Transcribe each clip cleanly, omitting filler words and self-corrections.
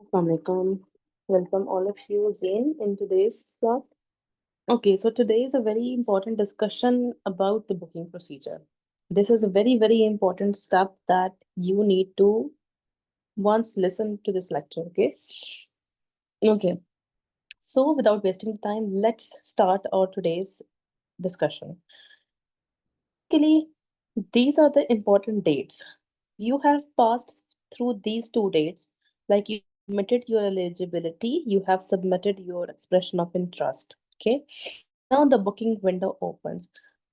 Assalamualaikum. Welcome all of you again in today's class. Okay, so today is a very important discussion about the booking procedure. This is a very important step that you need to once listen to this lecture, okay? Okay, so without wasting time, let's start our today's discussion. Basically, these are the important dates. You have passed through these two dates, like you submitted your eligibility, you have submitted your expression of interest. Okay. Now the booking window opens.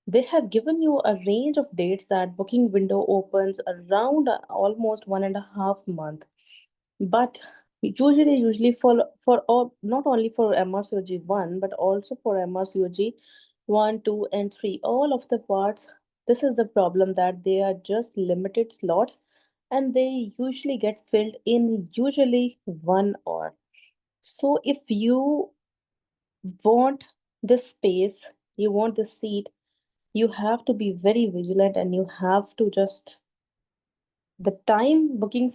They have given you a range of dates that booking window opens around almost 1.5 months. But usually for all, not only for MRCOG1 but also for MRCOG 1, 2, and 3, all of the parts. This is the problem, that they are just limited slots and they usually get filled in usually 1 hour. So if you want this space, you want this seat, you have to be very vigilant and you have to just, the time booking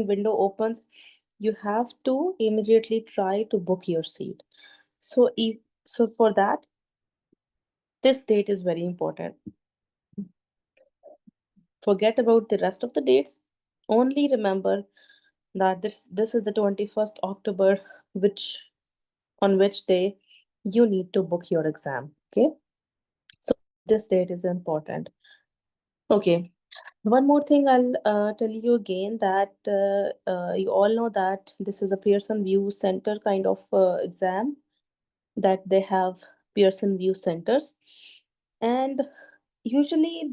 window opens, you have to immediately try to book your seat. So if so for that, this date is very important. Forget about the rest of the dates. Only remember that this is the 21st October, which on which day you need to book your exam. Okay. So this date is important. Okay. One more thing I'll tell you again, that you all know that this is a Pearson View Center kind of exam, that they have Pearson View centers. And usually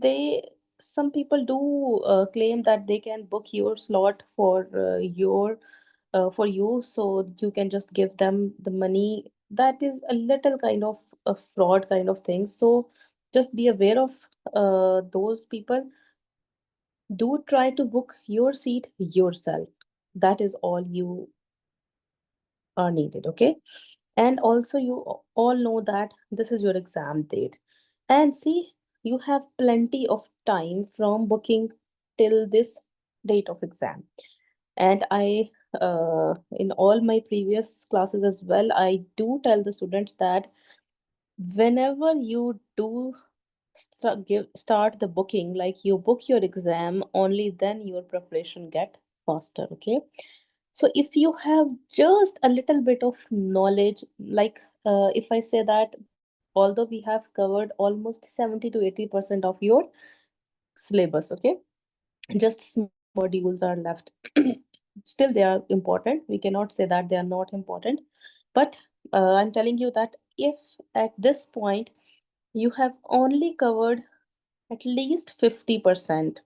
some people do claim that they can book your slot for you, so you can just give them the money. That is a little kind of a fraud kind of thing. So just be aware of those people. Do try to book your seat yourself. That is all you are needed, okay? And also, you all know that this is your exam date. And see, you have plenty of time from booking till this date of exam. And in all my previous classes as well, I do tell the students that whenever you do start the booking, like you book your exam, only then your preparation get faster, okay? So if you have just a little bit of knowledge, like if I say that although we have covered almost 70 to 80% of your syllabus, okay, just small modules are left. Still they are important, we cannot say that they are not important, but I'm telling you that if at this point you have only covered at least 50%,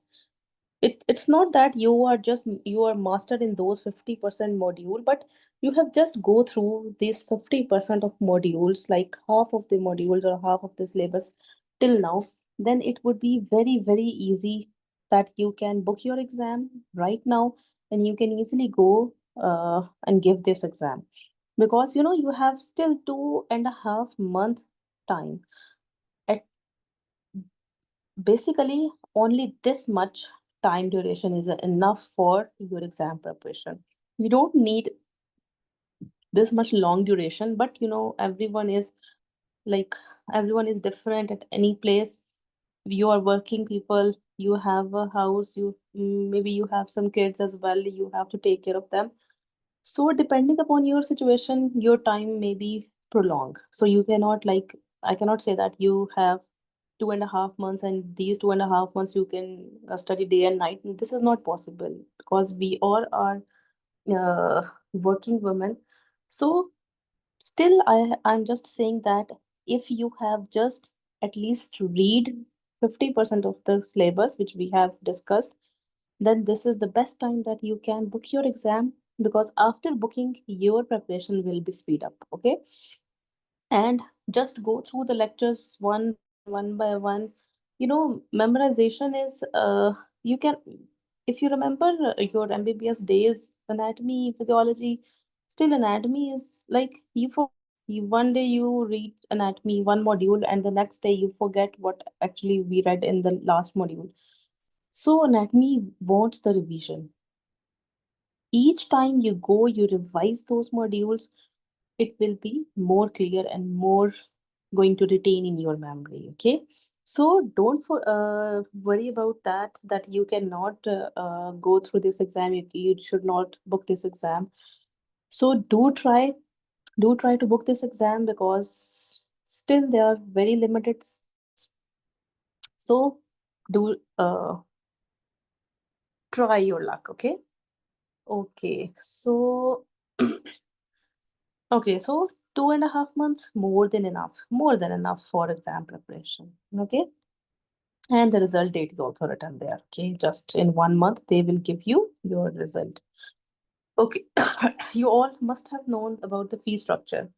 it's not that you are mastered in those 50% module, but you have just go through these 50% of modules, like half of the modules or half of the syllabus till now, then it would be very easy that you can book your exam right now and you can easily go and give this exam, because you have still 2.5 month time. At basically only this much time duration is enough for your exam preparation. You don't need this much long duration, but like everyone is different at any place. You are working people, you have a house, maybe you have some kids as well, you have to take care of them. So depending upon your situation, your time may be prolonged. So you cannot, like, I cannot say that you have 2.5 months and these 2.5 months you can study day and night. This is not possible because we all are working women. So still, I'm just saying that if you have just at least to read 50% of the syllabus which we have discussed, then this is the best time that you can book your exam, because after booking your preparation will be speed up, okay? And just go through the lectures one by one. Memorization is you can, if you remember your MBBS days, anatomy, physiology, still anatomy is like one day you read anatomy one module and the next day you forget what actually we read in the last module. So anatomy wants the revision. Each time you go, you revise those modules, it will be more clear and more going to retain in your memory. Okay, so don't worry about that you cannot go through this exam. You should not book this exam. So do try to book this exam, because still there are very limited seats. So do try your luck. Okay, so okay, so 2.5 months, more than enough for exam preparation. Okay, and the result date is also written there. Okay, just in 1 month they will give you your result. Okay, you all must have known about the fee structure.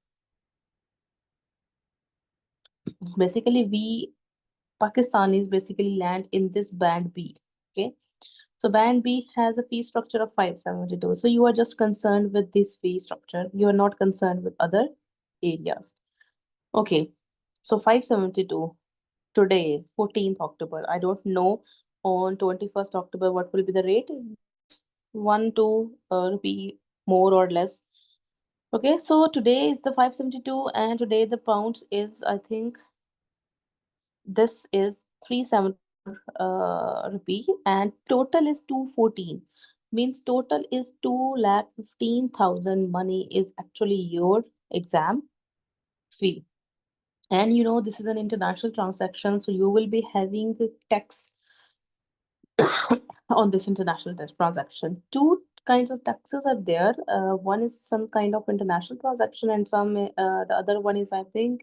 Basically, we Pakistanis basically land in this band B. Okay, so band B has a fee structure of 572. So you are just concerned with this fee structure. You are not concerned with other areas. Okay, so 572 today, 14th October. I don't know on 21st October what will be the rate. 1 2 rupee more or less. Okay, so today is the 572, and today the pounds is, I think, this is 374 rupee, and total is 214. Means total is 2,15,000 money is actually your exam fee. And this is an international transaction, so you will be having the tax on this international transaction. Two kinds of taxes are there. One is some kind of international transaction, and the other one is, I think,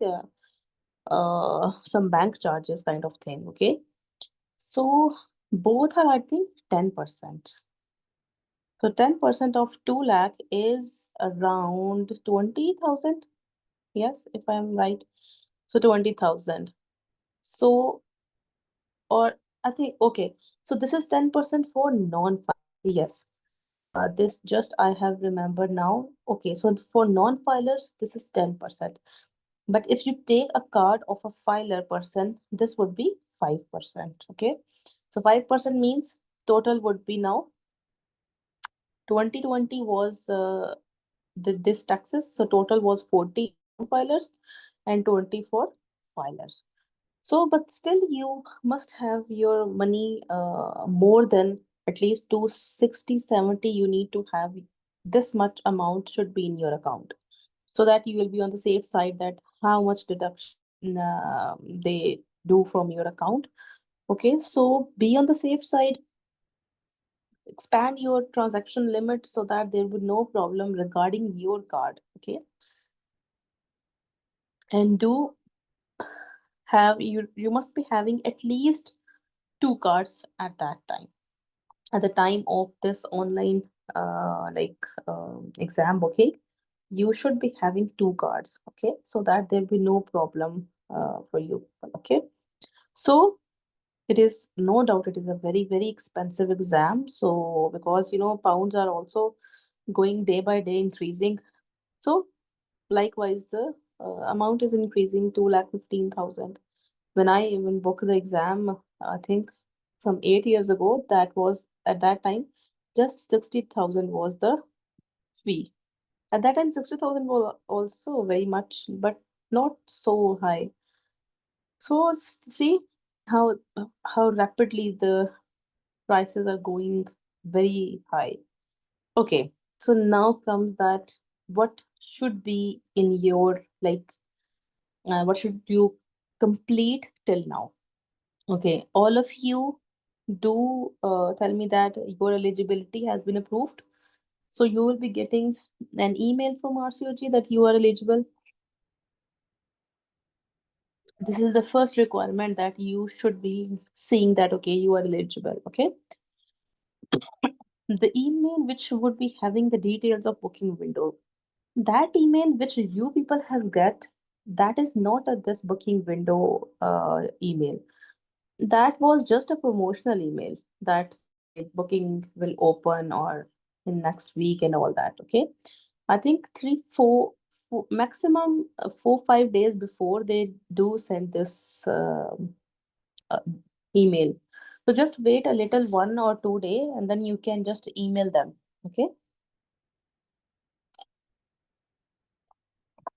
some bank charges kind of thing. Okay, so both are, I think, 10%. So 10% of 2 lakh is around 20,000. Yes, if I'm right. So 20,000. So, or I think, okay. So this is 10% for non-filer. Yes. This just I have remembered now. Okay, so for non-filers, this is 10%. But if you take a card of a filer person, this would be 5%. Okay, so 5% means total would be now 2020 was this taxes. So total was 40 filers and 20 for filers. So, but still, you must have your money more than at least 260, 70. You need to have this much amount should be in your account, so that you will be on the safe side that how much deduction they do from your account. Okay, so be on the safe side, expand your transaction limit so that there would no problem regarding your card. Okay, and do have you must be having at least two cards at that time, at the time of this online exam booking. You should be having two cards. Okay, so that there'll be no problem for you. Okay, so it is no doubt it is a very, very expensive exam. So because pounds are also going day by day increasing, so likewise the amount is increasing, 2,15,000. When I even booked the exam, I think some 8 years ago, that was at that time just 60,000 was the fee. At that time, 60,000 was also very much, but not so high. So see how rapidly the prices are going very high. Okay, so now comes that what should be in your what should you complete till now? Okay, all of you do tell me that your eligibility has been approved. So you will be getting an email from RCOG that you are eligible. This is the first requirement that you should be seeing that, okay, you are eligible. Okay. The email which would be having the details of booking window, that email which you people have get, that is not a this booking window email. That was just a promotional email that booking will open or in next week and all that. Okay, I think 3 4 maximum 4 5 days before they do send this uh, email. So just wait a little 1 or 2 day and then you can just email them. Okay,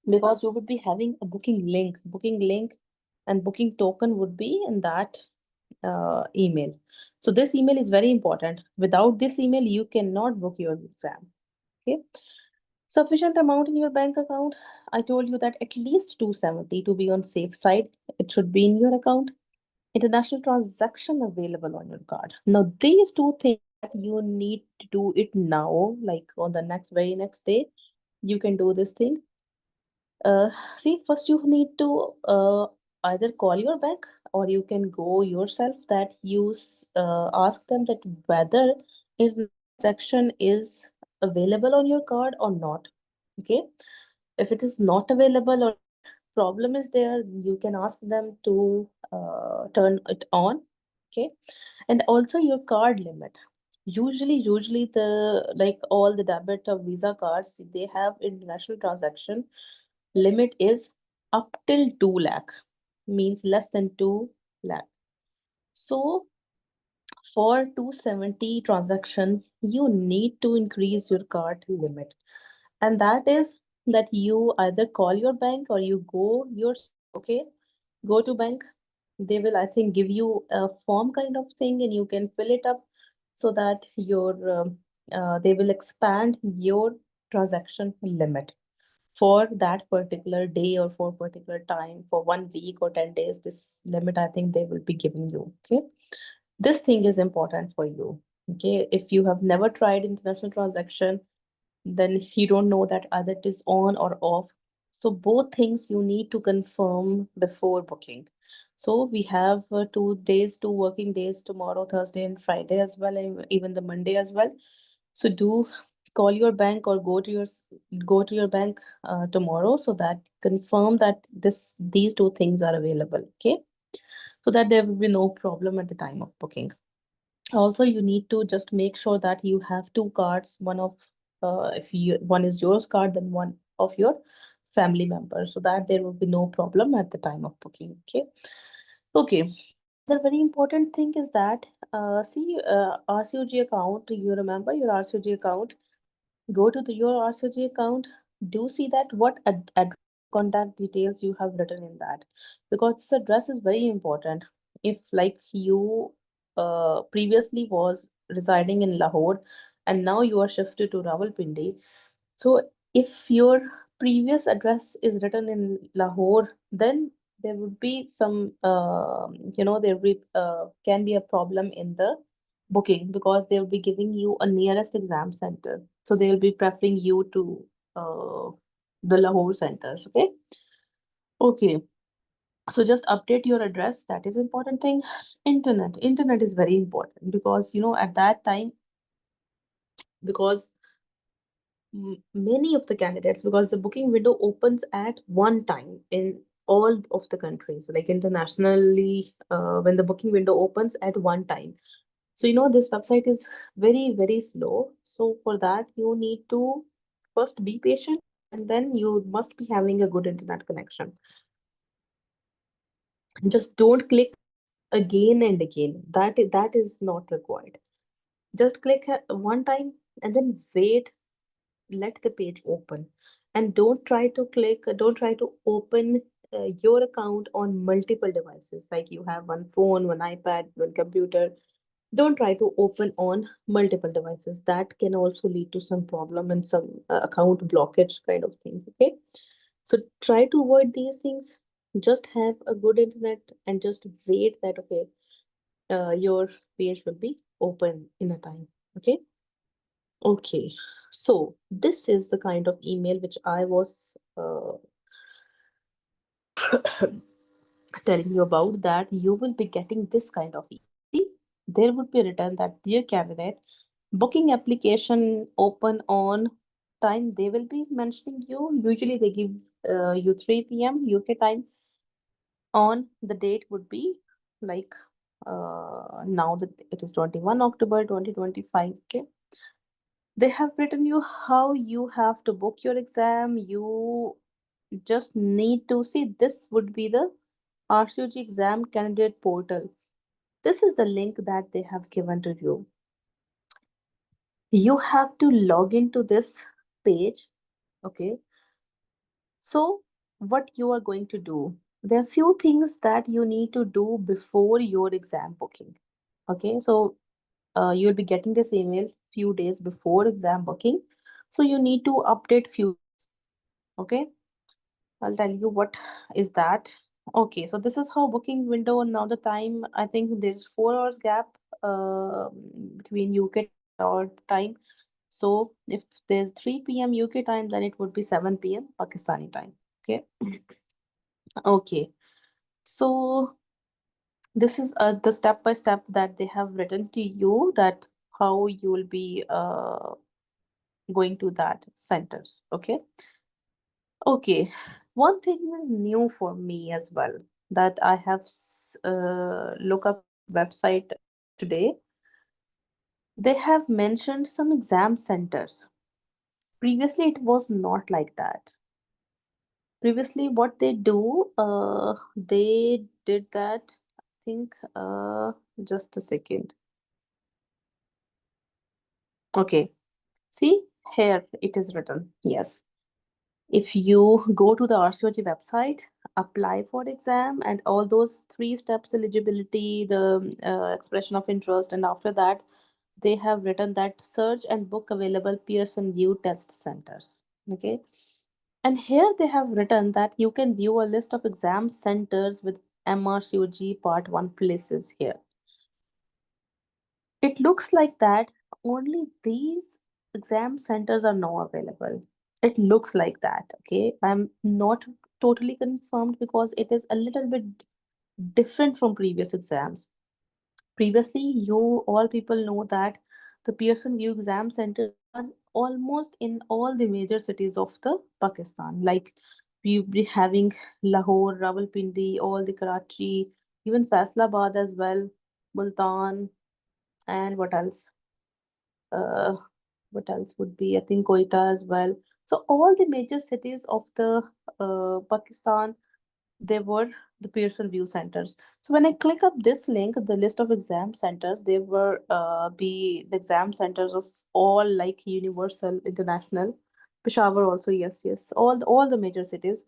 because you would be having a booking link and booking token would be in that email. So this email is very important. Without this email, you cannot book your exam. Okay. Sufficient amount in your bank account. I told you that at least 270 to be on safe side. It should be in your account. International transaction available on your card. Now, these two things that you need to do it now, like on the very next day, you can do this thing. See, first you need to either call your bank or you can go yourself that ask them that whether a transaction is available on your card or not. Okay. If it is not available or problem is there, you can ask them to turn it on. Okay. And also your card limit. Usually the like all the debit or Visa cards, they have international transaction limit is up till 2 lakh, means less than 2 lakh. So for 270 transaction, you need to increase your card limit. And that is that you either call your bank or you go okay, go to bank. They will, I think, give you a form kind of thing and you can fill it up so that they will expand your transaction limit for that particular day or for particular time for 1 week or 10 days. This limit, I think, they will be giving you. Okay. This thing is important for you. Okay. If you have never tried international transaction, then you don't know that either it is on or off. So both things you need to confirm before booking. So we have 2 days, 2 working days tomorrow, Thursday and Friday as well, and even the Monday as well. So do call your bank or go to your bank tomorrow so that confirm that these two things are available. Okay, so that there will be no problem at the time of booking. Also, you need to just make sure that you have two cards. If you one is yours card, then one of your family member, so that there will be no problem at the time of booking. Okay. Okay. Another very important thing is that see RCOG account. You remember your RCOG account. Go to your RCOG account. Do see that what contact details you have written in that, because this address is very important. If like you previously was residing in Lahore and now you are shifted to Rawalpindi, so if your previous address is written in Lahore, then there would be some, there will can be a problem in the booking because they will be giving you a nearest exam center. So they will be preferring you to the Lahore centers. Okay. Okay. So just update your address. That is important thing. Internet is very important because at that time, because many of the candidates, because the booking window opens at one time in all of the countries, like internationally, when the booking window opens at one time. So this website is very very slow. So for that you need to first be patient, and then you must be having a good internet connection. Just don't click again and again. That is not required. Just click one time and then wait, let the page open, and don't try to open your account on multiple devices, like you have one phone, one iPad, one computer. Don't try to open on multiple devices. That can also lead to some problem and some account blockage kind of things. Okay, so try to avoid these things. Just have a good internet and just wait that okay, your page will be open in a time. Okay. Okay, so this is the kind of email which I was telling you about, that you will be getting this kind of email. See, there would be written that dear candidate, booking application open on time. They will be mentioning you. Usually they give you 3 p.m. UK time. On the date would be like now that it is 21 October 2025. Okay. They have written you how you have to book your exam. You just need to see, this would be the RCOG exam candidate portal. This is the link that they have given to you. You have to log into this page. Okay. So what you are going to do, there are few things that you need to do before your exam booking. Okay, so you'll be getting this email few days before exam booking. So you need to update few things. Okay, I'll tell you what is that. Okay, so this is how booking window. Now the time, I think there's 4 hours gap between UK or time. So if there's 3 p.m. UK time, then it would be 7 p.m. Pakistani time. Okay. Okay. So this is the step by step that they have written to you, that how you will be going to that centers. Okay. Okay. One thing is new for me as well, that I have look up this website today. They have mentioned some exam centers. Previously, it was not like that. Previously, what they do, they did that. I think, just a second. Okay. See, here it is written. Yes. If you go to the RCOG website, apply for the exam, and all those 3 steps, eligibility, the expression of interest, and after that, they have written that search and book available Pearson View test centers. Okay. And here they have written that you can view a list of exam centers with MRCOG Part 1 places here. It looks like that only these exam centers are now available. It looks like that. Okay. I'm not totally confirmed because it is a little bit different from previous exams. Previously, you all people know that the Pearson View exam centers are almost in all the major cities of the Pakistan. Like we be having Lahore, Rawalpindi, all the Karachi, even Faisalabad as well, Multan, and uh, what else would be, I think, Quetta as well. So all the major cities of the Pakistan, they were the Pearson View centers. So when I click up this link, the list of exam centers, they were be the exam centers of all, like Universal, International, Peshawar also, yes, yes, all the major cities.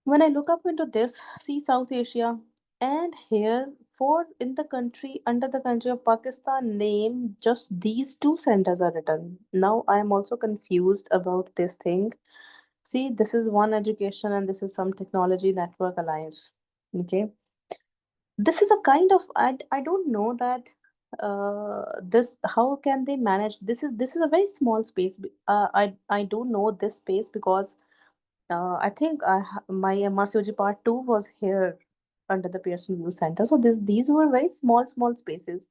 When I look up into this, see South Asia, and here for in the country, under the country of Pakistan name, just these 2 centers are written. Now I am also confused about this thing. See, this is One Education and this is some Technology Network Alliance. Okay. This is a kind of, I don't know that this, how can they manage, this is a very small space. I don't know this space because I think my MRCOG Part 2 was here under the Pearson View Center. So these were very small spaces.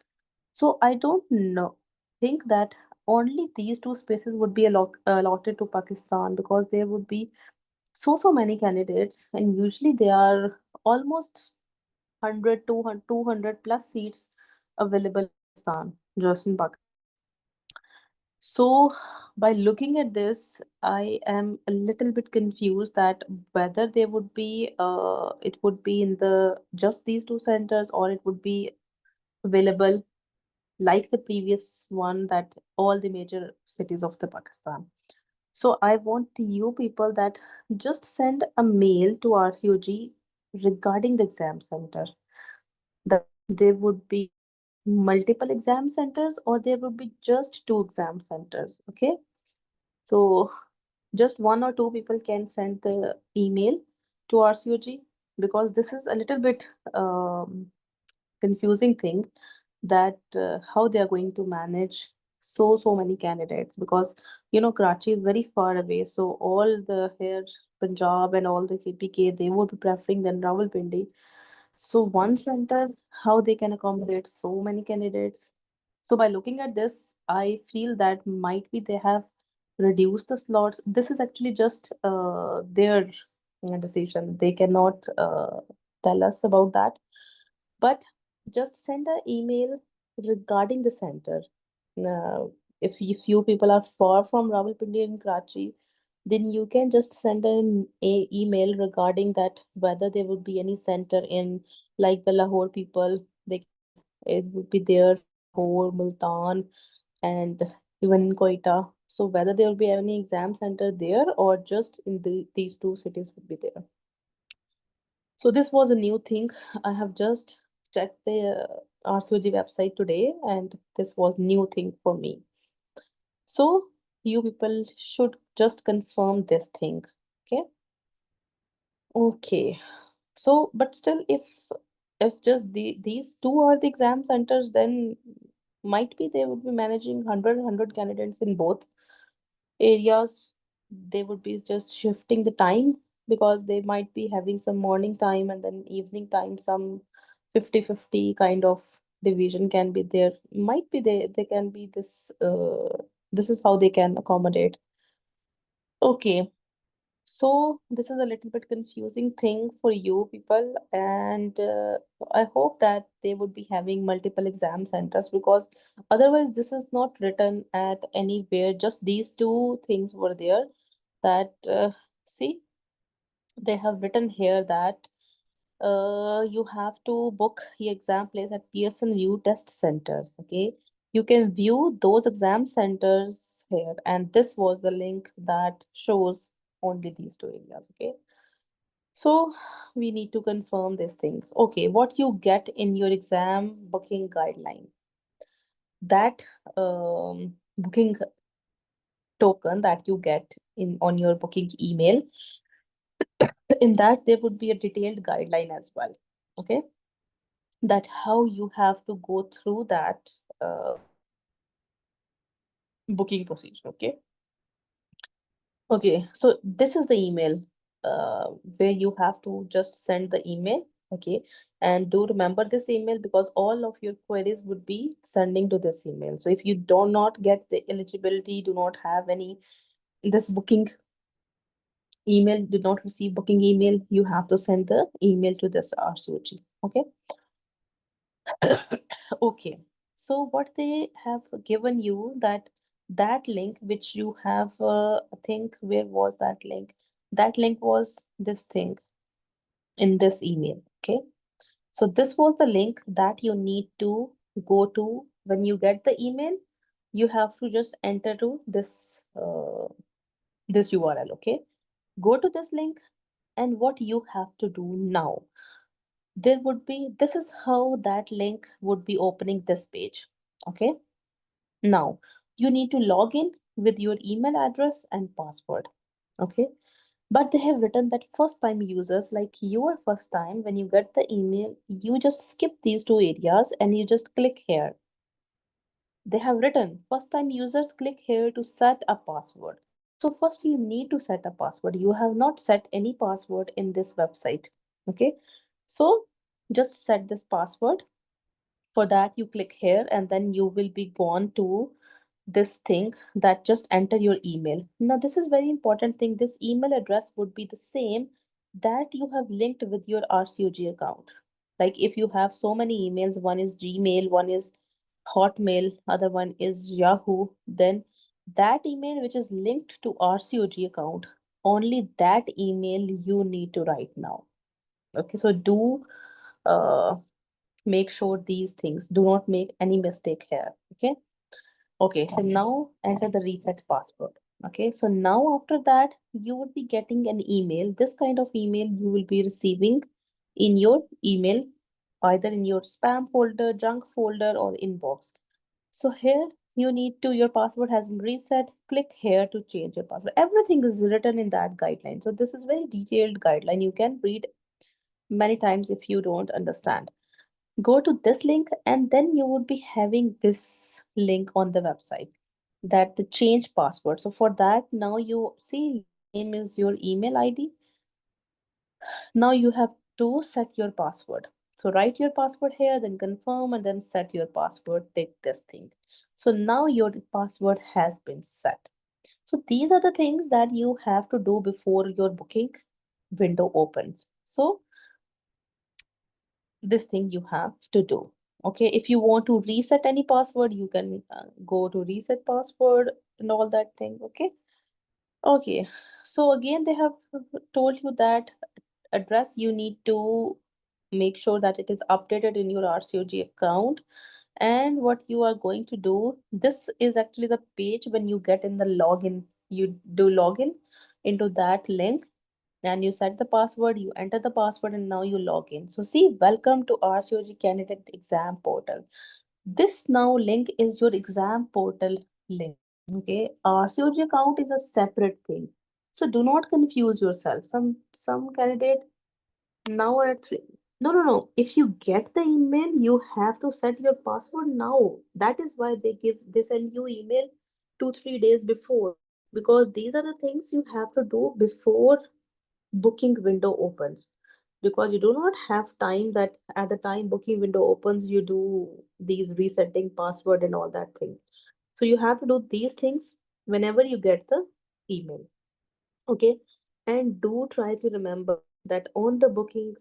So I don't know. Think that only these 2 spaces would be allotted to Pakistan, because there would be so many candidates, and usually they are almost 100, 200 plus seats available in Pakistan, just in Pakistan. So, by looking at this, I am a little bit confused that whether they would be, it would be in the just these 2 centers, or it would be available like the previous one, that all the major cities of the Pakistan. So I want you people that just send a mail to RCOG regarding the exam center, that there would be multiple exam centers or there would be just 2 exam centers. Okay. So just 1 or 2 people can send the email to RCOG, because this is a little bit confusing thing, that how they are going to manage so many candidates, because Karachi is very far away, so all the here Punjab and all the KPK, they would be preferring than Rawalpindi. So one center, how they can accommodate so many candidates. So by looking at this, I feel that might be they have reduced the slots. This is actually just their decision. They cannot tell us about that. But just send an email regarding the center. If you people are far from Rawalpindi and Karachi, then you can just send a email regarding that, whether there would be any center in, like the Lahore people, it would be there, Lahore, Multan, and even in Quetta. So whether there will be any exam center there or just in these two cities would be there. So this was a new thing. I have just checked the RCOG website today, and this was new thing for me. So you people should just confirm this thing. Okay. Okay. So, but still, if just these two are the exam centers, then might be they would be managing 100 candidates in both areas. They would be just shifting the time because they might be having some morning time and then evening time, some 50-50 kind of division can be there. Might be they can be this this is how they can accommodate. Okay. So this is a little bit confusing thing for you people, and I hope that they would be having multiple exam centers, because otherwise this is not written at anywhere. Just these two things were there. That see, they have written here that you have to book your exam place at Pearson View Test Centers. Okay, you can view those exam centers here, and this was the link that shows only these two areas. Okay, so we need to confirm this thing. Okay, what you get in your exam booking guideline, that booking token that you get in on your booking email, in that there would be a detailed guideline as well. Okay, that how you have to go through that booking procedure. Okay. Okay, so this is the email where you have to just send the email. Okay, and do remember this email because all of your queries would be sending to this email. So if you do not get the eligibility, do not have any this booking email, did not receive booking email, you have to send the email to this RCOG. Okay. Okay, so what they have given you, that link which you have I think, where was that link? That link was this thing in this email. Okay, so this was the link that you need to go to. When you get the email, you have to just enter to this URL. Okay, go to this link, and what you have to do now, there would be, this is how that link would be opening this page. Okay, now you need to log in with your email address and password. Okay, but they have written that first time users, like your first time, when you get the email, you just skip these two areas and you just click here. They have written first time users click here to set a password. So first you need to set a password. You have not set any password in this website. Okay, so just set this password. For that, you click here and then you will be gone to this thing that just enter your email. Now, this is very important thing. This email address would be the same that you have linked with your RCOG account. Like if you have so many emails, one is Gmail, one is Hotmail, other one is Yahoo, then that email which is linked to RCOG account, only that email you need to write now. Okay, so do uh, make sure these things, do not make any mistake here. Okay. Okay, so now enter the reset password. Okay, so now after that, you would be getting an email. This kind of email you will be receiving in your email, either in your spam folder, junk folder, or inbox. So here you need to, your password has been reset. Click here to change your password. Everything is written in that guideline. So this is very detailed guideline. You can read many times if you don't understand. Go to this link and then you would be having this link on the website, that the change password. So for that, now you see your name is your email ID. Now you have to set your password. So write your password here, then confirm, and then set your password. Take this thing. So now your password has been set. So these are the things that you have to do before your booking window opens. So this thing you have to do. Okay, if you want to reset any password, you can go to reset password and all that thing. Okay. Okay, so again they have told you that address you need to make sure that it is updated in your RCOG account. And what you are going to do, this is actually the page when you get in the login. You do login into that link and you set the password, you enter the password, and now you log in. So see, welcome to RCOG candidate exam portal. This now link is your exam portal link. Okay, RCOG account is a separate thing. So do not confuse yourself. Some candidate now at 3. No, no, no. If you get the email, you have to set your password now. That is why they send you email 2 3 days before, because these are the things you have to do before booking window opens, because you do not have time that at the time booking window opens you do these resetting password and all that thing. So you have to do these things whenever you get the email. Okay, and do try to remember that on the booking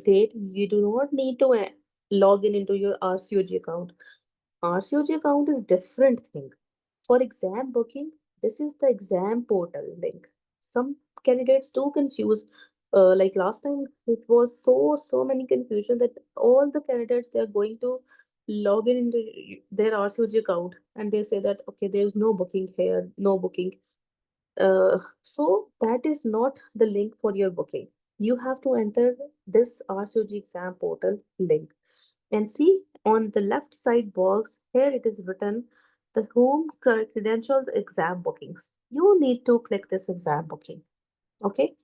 date you do not need to log in into your RCOG account. RCOG account is different thing. For exam booking, this is the exam portal link. Some candidates do confuse. Like last time, it was so many confusion that all the candidates they are going to log in into their RCOG account and they say that okay, there's no booking here, no booking. So that is not the link for your booking. You have to enter this RCOG exam portal link and see on the left side box here it is written the home credentials exam bookings. You need to click this exam booking. Okay,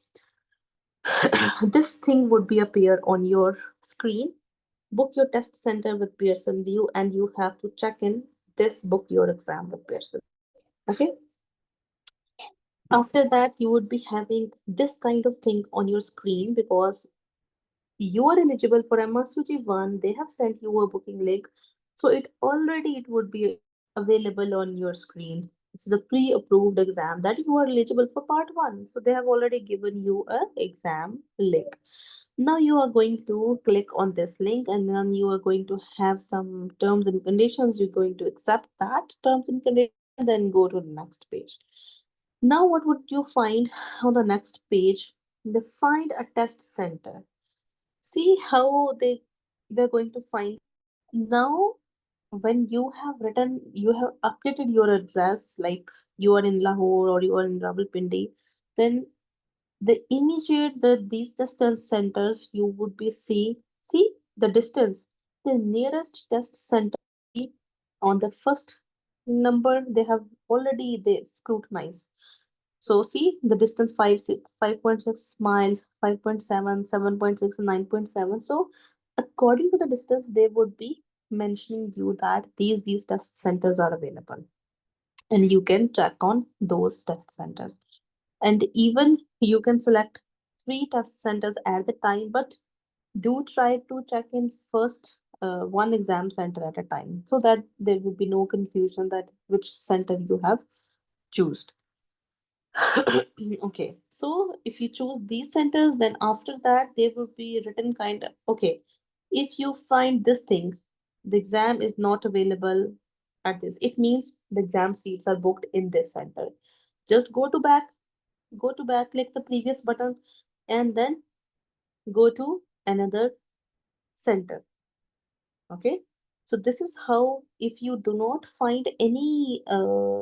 this thing would be appear on your screen. Book your test center with Pearson View, and you have to check in this book your exam with Pearson. Okay. After that, you would be having this kind of thing on your screen because you are eligible for MRCOG1. They have sent you a booking link. So it would be available on your screen. This is a pre-approved exam that you are eligible for part 1. So they have already given you a exam link. Now you are going to click on this link and then you are going to have some terms and conditions. You're going to accept that terms and conditions and then go to the next page. Now, what would you find on the next page? They find a test center. See how they're going to find. Now, when you have written, you have updated your address, like you are in Lahore or you are in Rawalpindi, then the immediate these distance centers you would be see the distance. The nearest test center on the first number they have already they scrutinized. So see the distance 5.6 miles, 5.7, 7.6, and 9.7. So according to the distance, they would be mentioning you that these test centers are available. And you can check on those test centers. And even you can select 3 test centers at the time, but do try to check in first one exam center at a time so that there will be no confusion that which center you have chosen. Okay, so if you choose these centers, then after that there would be written kind of okay. If you find this thing, the exam is not available at this, it means the exam seats are booked in this center. Just go to back, click the previous button, and then go to another center. Okay, so this is how if you do not find any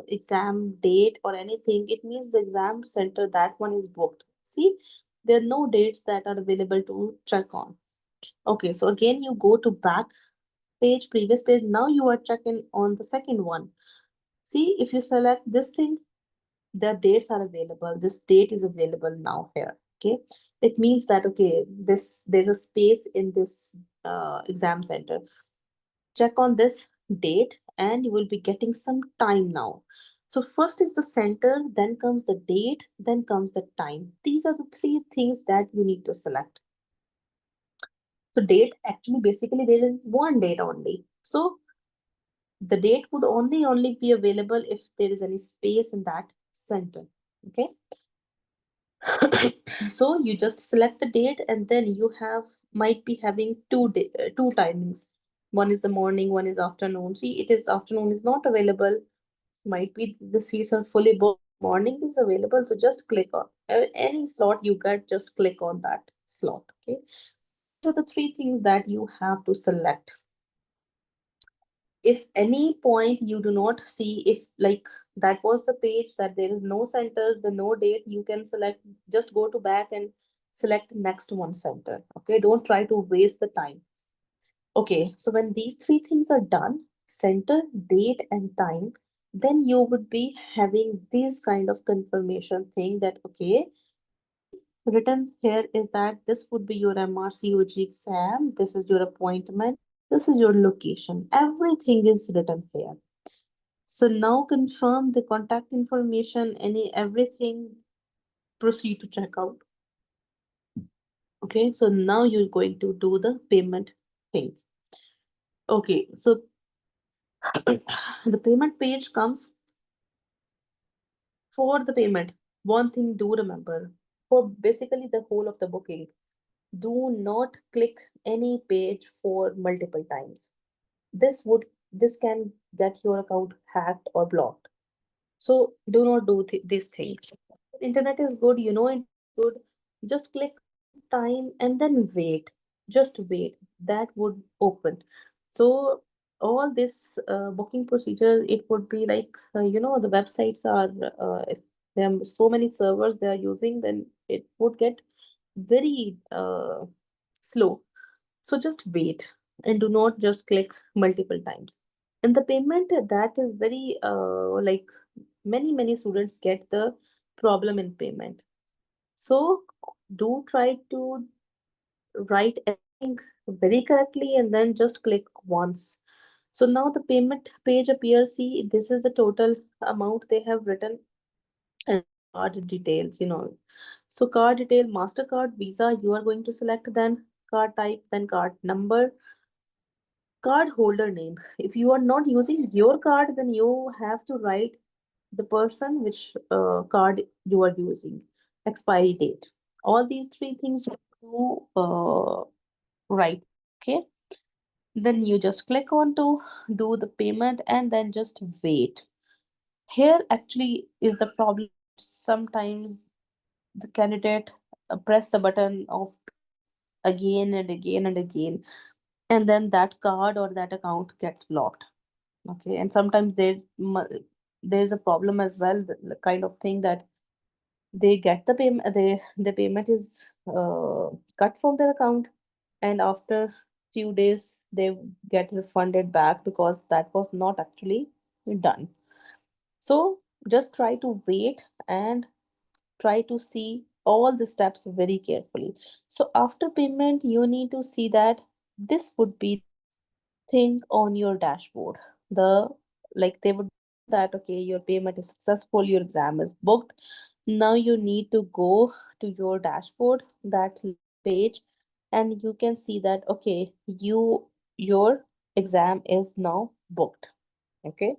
exam date or anything, it means the exam center that one is booked. See, there are no dates that are available to check on. Okay, so again you go to back page, previous page. Now you are checking on the second one. See, if you select this thing, the dates are available. This date is available now here. Okay, it means that okay, there's a space in this exam center. Check on this date and you will be getting some time now. So first is the center, then comes the date, then comes the time. These are the 3 things that you need to select. So date, actually basically there is one date only. So the date would only be available if there is any space in that center. Okay. So you just select the date and then you might be having two timings. One is the morning, one is afternoon. See, it is afternoon is not available. Might be the seats are fully booked. Morning is available, so just click on any slot you get. Just click on that slot. Okay. So the 3 things that you have to select. if any point you do not see, if like that was the page that there is no centers, the no date, you can select, just go to back and select next one center. Okay, don't try to waste the time. Okay, so when these three things are done, center, date, and time, then you would be having this kind of confirmation thing that, okay, written here is that this would be your MRCOG exam, this is your appointment, this is your location. Everything is written here. So now confirm the contact information, everything, proceed to checkout. Okay, so now you're going to do the payment things. Okay, so the payment page comes for the payment. One thing do remember, for basically the whole of the booking, do not click any page for multiple times. This can get your account hacked or blocked. So do not do these things. Internet is good, you know, it's good. Just click time and then wait. Just wait. That would open. So all this booking procedure, it would be like, the websites are, if there are so many servers they are using, then it would get very slow. So just wait and do not just click multiple times. In the payment, that is very like many students get the problem in payment. So do try to write everything very correctly and then just click once. So now the payment page appears. See, this is the total amount they have written and card details, So card detail, MasterCard, Visa, you are going to select, then card type, then card number, card holder name. If you are not using your card, then you have to write the person which card you are using, expiry date. All these three things you write. Okay. Then you just click on to do the payment and then just wait. Here actually is the problem. Sometimes the candidate press the button of again and again and again, and then that card or that account gets blocked. Okay, and sometimes there's a problem as well, the kind of thing that they get the payment, the payment is cut from their account, and after few days they get refunded back because that was not actually done. So just try to wait and try to see all the steps very carefully. So after payment, you need to see that this would be thing on your dashboard. The like they would that okay, your payment is successful, your exam is booked. Now you need to go to your dashboard, that page, and you can see that okay, your exam is now booked. Okay.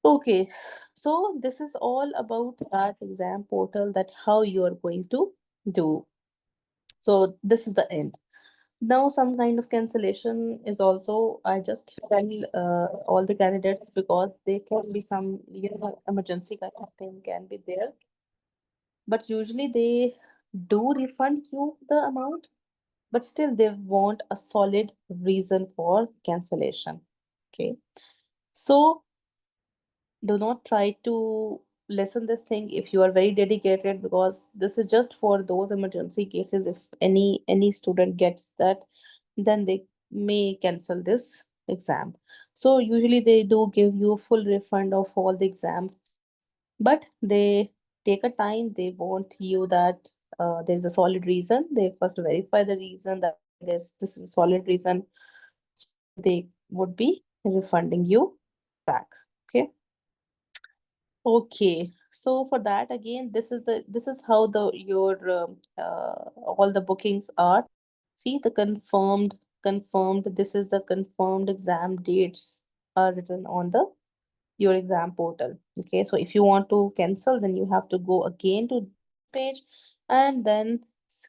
Okay, so this is all about that exam portal, that how you are going to do. So this is the end. Now some kind of cancellation is also, I just tell all the candidates, because there can be some, emergency kind of thing can be there. But usually they do refund you the amount, but still they want a solid reason for cancellation. Okay. So do not try to lessen this thing if you are very dedicated, because this is just for those emergency cases. If any student gets that, then they may cancel this exam. So usually they do give you full refund of all the exam, but they take a time. They want you that there's a solid reason. They first verify the reason that this is a solid reason. They would be refunding you back. Okay. Okay, so for that again, this is how the your all the bookings are. See the confirmed. This is the confirmed exam dates are written on the your exam portal. Okay, so if you want to cancel, then you have to go again to this page, and then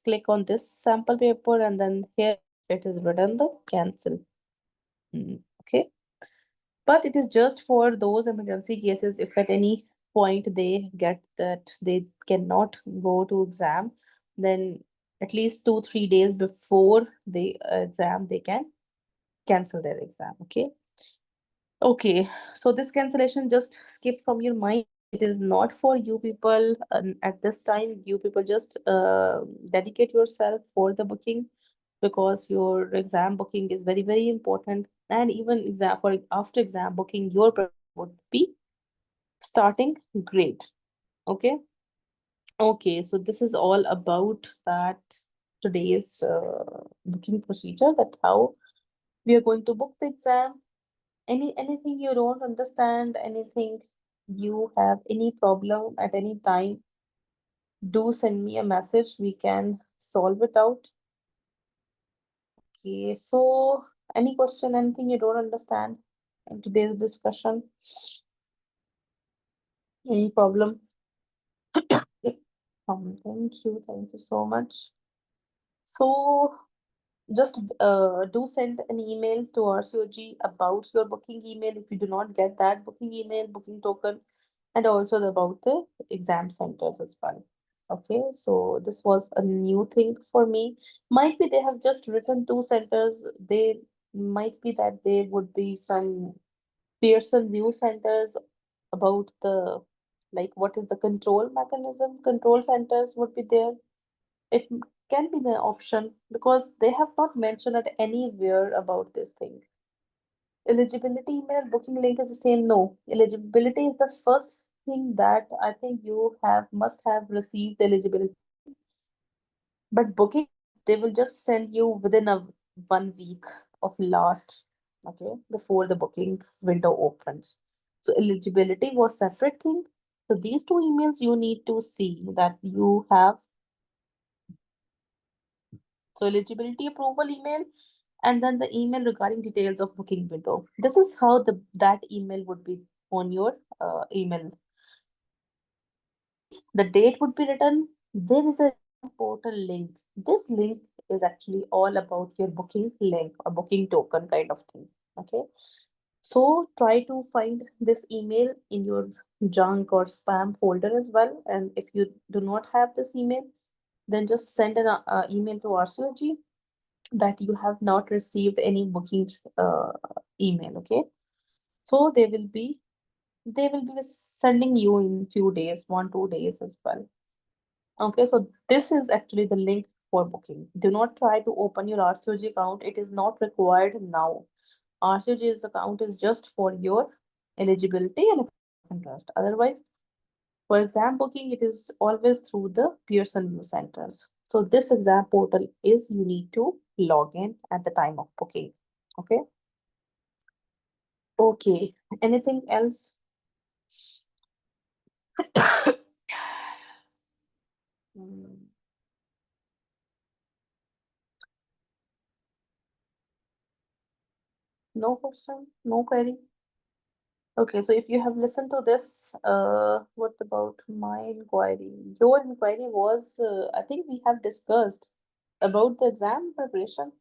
click on this sample paper, and then here it is written the cancel. Okay. But it is just for those emergency cases. If at any point they get that they cannot go to exam, then at least 2-3 days before the exam, they can cancel their exam. Okay. Okay, so this cancellation just skip from your mind. It is not for you people. At this time, you people just dedicate yourself for the booking because your exam booking is very, very important. And even exam for after exam booking, your preparation would be starting great. Okay. Okay, so this is all about that today's booking procedure, that how we are going to book the exam. Anything you don't understand, anything you have any problem at any time, do send me a message. We can solve it out. Okay, so any question, anything you don't understand in today's discussion? Any problem? Thank you so much. So just do send an email to RCOG about your booking email if you do not get that booking email, booking token, and also about the exam centers as well. Okay, so this was a new thing for me. Might be they have just written two centers. They might be that there would be some Pearson view centers about the like what is the control mechanism. Control centers would be there. It can be the option because they have not mentioned it anywhere about this thing. Eligibility email booking link is the same. No, eligibility is the first thing that I think you have must have received the eligibility. But booking, they will just send you within a 1 week of last, okay, before the booking window opens. So eligibility was separate thing. So these two emails you need to see that you have. So eligibility approval email and then the email regarding details of booking window. This is how that email would be on your email. The date would be written. There is a portal link. This link is actually all about your booking link or booking token kind of thing. Okay. So try to find this email in your junk or spam folder as well. And if you do not have this email, then just send an email to RCOG that you have not received any booking email. Okay. So they will be sending you in few days, 1 2 days as well. Okay, so this is actually the link for booking. Do not try to open your RCOG account. It is not required now. RCOG's account is just for your eligibility and interest. Otherwise, for exam booking, it is always through the Pearson View centers. So this exam portal is you need to log in at the time of booking. Okay. Okay. Anything else? Mm, no question, no query. Okay, so if you have listened to this, what about my inquiry? Your inquiry was, I think we have discussed about the exam preparation,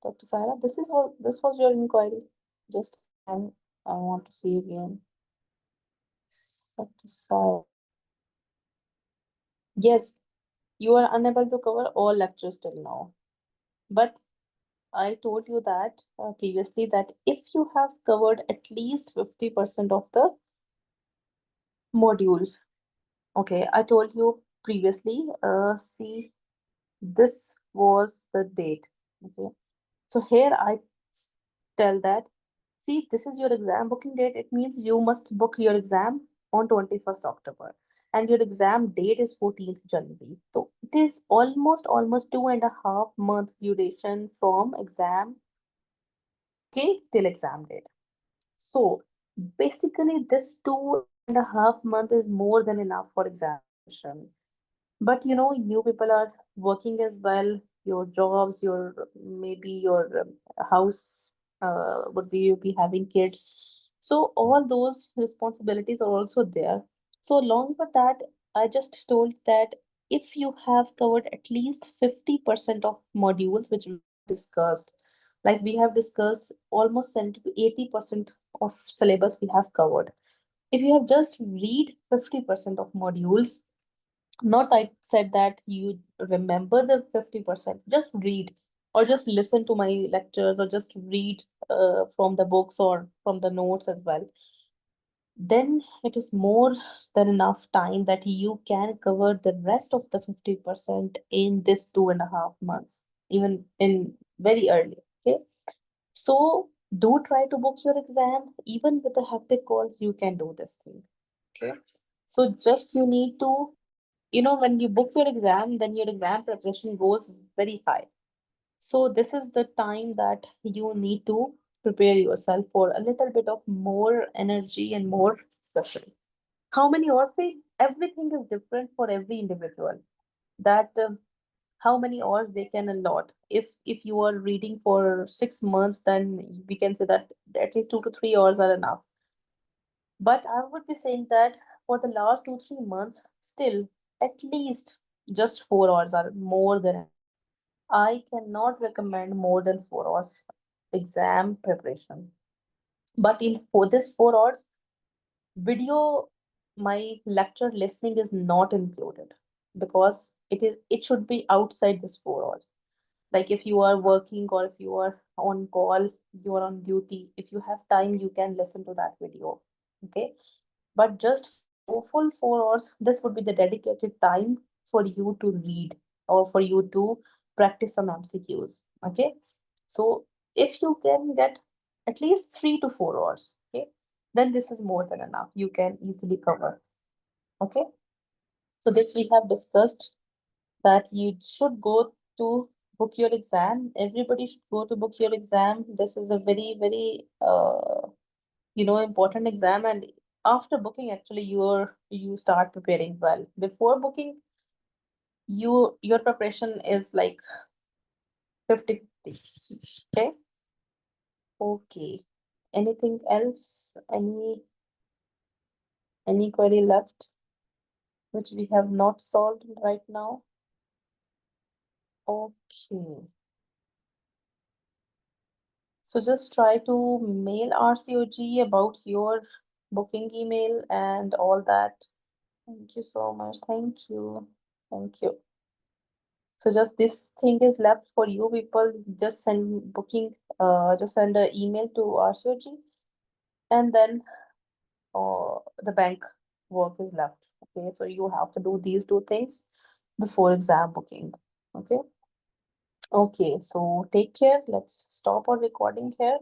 Dr. Sarah. This was your inquiry. Just I want to see again. Dr. Sarah. Yes, you are unable to cover all lectures till now. But I told you that previously that if you have covered at least 50% of the modules. Okay, I told you previously, see, this was the date. Okay, so here I tell that, see, this is your exam booking date. It means you must book your exam on 21st October and your exam date is 14th January. So it is almost 2.5 month duration from exam, okay, till exam date. So basically this 2.5 month is more than enough for examination. But you know, you people are working as well, your jobs, your maybe your house would be you be having kids. So all those responsibilities are also there. So along with that, I just told that if you have covered at least 50% of modules which we discussed, like we have discussed almost 70 to 80% of syllabus we have covered. If you have just read 50% of modules, not I said that you remember the 50%, just read or just listen to my lectures, or just read from the books or from the notes as well, then it is more than enough time that you can cover the rest of the 50% in this 2.5 months, even in very early. Okay. So do try to book your exam. Even with the hectic calls, you can do this thing. Okay. So just you need to, when you book your exam, then your exam preparation goes very high. So this is the time that you need to prepare yourself for a little bit of more energy and more pressure. How many hours? Everything is different for every individual. That how many hours they can allot. If you are reading for 6 months, then we can say that at least 2 to 3 hours are enough. But I would be saying that for the last 2 3 months, still at least just 4 hours are more than enough. I cannot recommend more than 4 hours exam preparation. But in for this 4 hours, video, my lecture listening is not included, because it should be outside this 4 hours. Like if you are working, or if you are on call, you are on duty, if you have time, you can listen to that video. Okay. But just full 4 hours, this would be the dedicated time for you to read, or for you to practice some MCQs. Okay. So if you can get at least 3 to 4 hours, okay, then this is more than enough. You can easily cover. Okay. So this we have discussed, that you should go to book your exam. Everybody should go to book your exam. This is a very, very important exam. And after booking, actually, you start preparing well. Before booking, your preparation is like 50/50. Okay. Okay. Anything else? Any query left which we have not solved right now? Okay. So just try to mail RCOG about your booking email and all that. Thank you so much. Thank you. Thank you. So just this thing is left for you people. Just send booking, just send an email to RCOG, and then the bank work is left. Okay, so you have to do these two things before exam booking. Okay. Okay, so take care. Let's stop our recording here.